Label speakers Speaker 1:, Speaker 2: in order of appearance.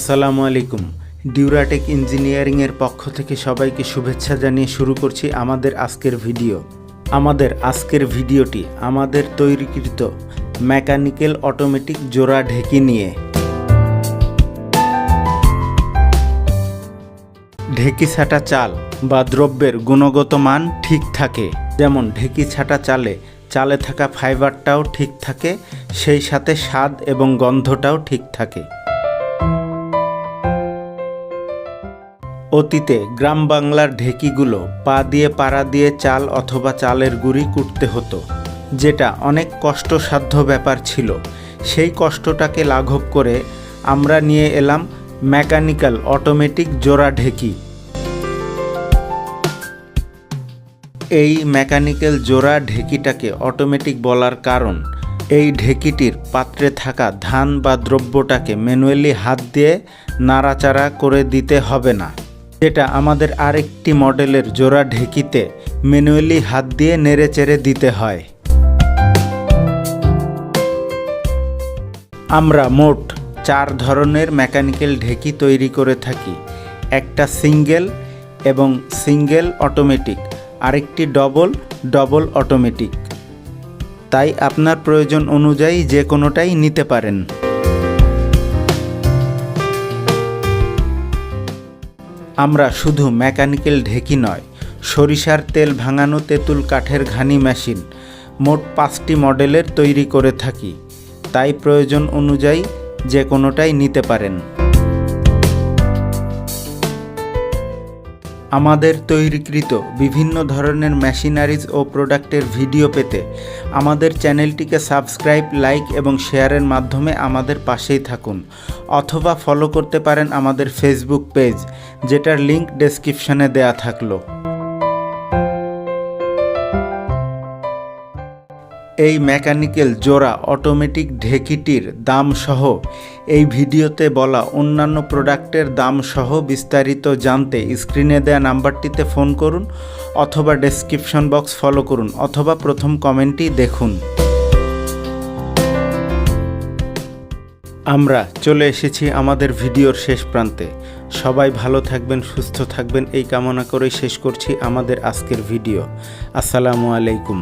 Speaker 1: আসসালামু আলাইকুম। ডিউরাটেক ইঞ্জিনিয়ারিংয়ের পক্ষ থেকে সবাইকে শুভেচ্ছা জানিয়ে শুরু করছি আমাদের আজকের ভিডিও। আমাদের আজকের ভিডিওটি আমাদের তৈরিকৃত মেকানিক্যাল অটোমেটিক জোড়া ঢেকি নিয়ে। ঢেকি ছাটা চাল বা দ্রব্যের গুণগত মান ঠিক থাকে, যেমন ঢেকি ছাটা চালে থাকা ফাইবারটাও ঠিক থাকে, সেই সাথে স্বাদ এবং গন্ধটাও ঠিক থাকে। অতীতে গ্রাম বাংলার ঢেকিগুলো পা দিয়ে পাড়া দিয়ে চাল অথবা চালের গুঁড়ি কুটতে হতো, যেটা অনেক কষ্টসাধ্য ব্যাপার ছিল। সেই কষ্টটাকে লাঘব করে আমরা নিয়ে এলাম মেকানিক্যাল অটোমেটিক জোড়া ঢেকি। এই মেকানিক্যাল জোড়া ঢেকিটাকে অটোমেটিক বলার কারণ, এই ঢেকিটির পাত্রে থাকা ধান বা দ্রব্যটাকে ম্যানুয়ালি হাত দিয়ে নাড়াচাড়া করে দিতে হবে না, যেটা আমাদের আরেকটি মডেলের জোড়া ঢেকিতে ম্যানুয়ালি হাত দিয়ে নেড়েচেড়ে দিতে হয়। আমরা মোট 4 ধরনের মেকানিক্যাল ঢেকি তৈরি করে থাকি। একটা সিঙ্গেল অটোমেটিক, আরেকটি ডবল অটোমেটিক। তাই আপনার প্রয়োজন অনুযায়ী যে কোনোটাই নিতে পারেন। আমরা শুধু মেকানিক্যাল ঢেকি নয়, সরিষার তেল ভাঙানো তেঁতুল কাঠের ঘানি মেশিন মোট 5টি মডেলের তৈরি করে থাকি। তাই প্রয়োজন অনুযায়ী যে কোনোটাই নিতে পারেন। আমাদের তৈরিকৃত বিভিন্ন ধরনের মেশিনারিজ ও প্রোডাক্টের ভিডিও পেতে আমাদের চ্যানেলটিকে সাবস্ক্রাইব, লাইক এবং শেয়ারের মাধ্যমে আমাদের পাশেই থাকুন, অথবা ফলো করতে পারেন আমাদের ফেসবুক পেজ, যেটার লিংক ডেসক্রিপশনে দেয়া থাকলো। এই মেকানিক্যাল জোড়া অটোমেটিক ঢেকিটির দাম সহ এই ভিডিওতে বলা অন্যান্য প্রোডাক্টের দাম সহ বিস্তারিত জানতে স্ক্রিনে দেওয়া নাম্বারটিতে ফোন করুন, অথবা ডেসক্রিপশন বক্স ফলো করুন, অথবা প্রথম কমেন্টই দেখুন। আমরা চলে এসেছি আমাদের ভিডিওর শেষ প্রান্তে। সবাই ভালো থাকবেন, সুস্থ থাকবেন এই কামনা করেই শেষ করছি আমাদের আজকের ভিডিও। আসসালামু আলাইকুম।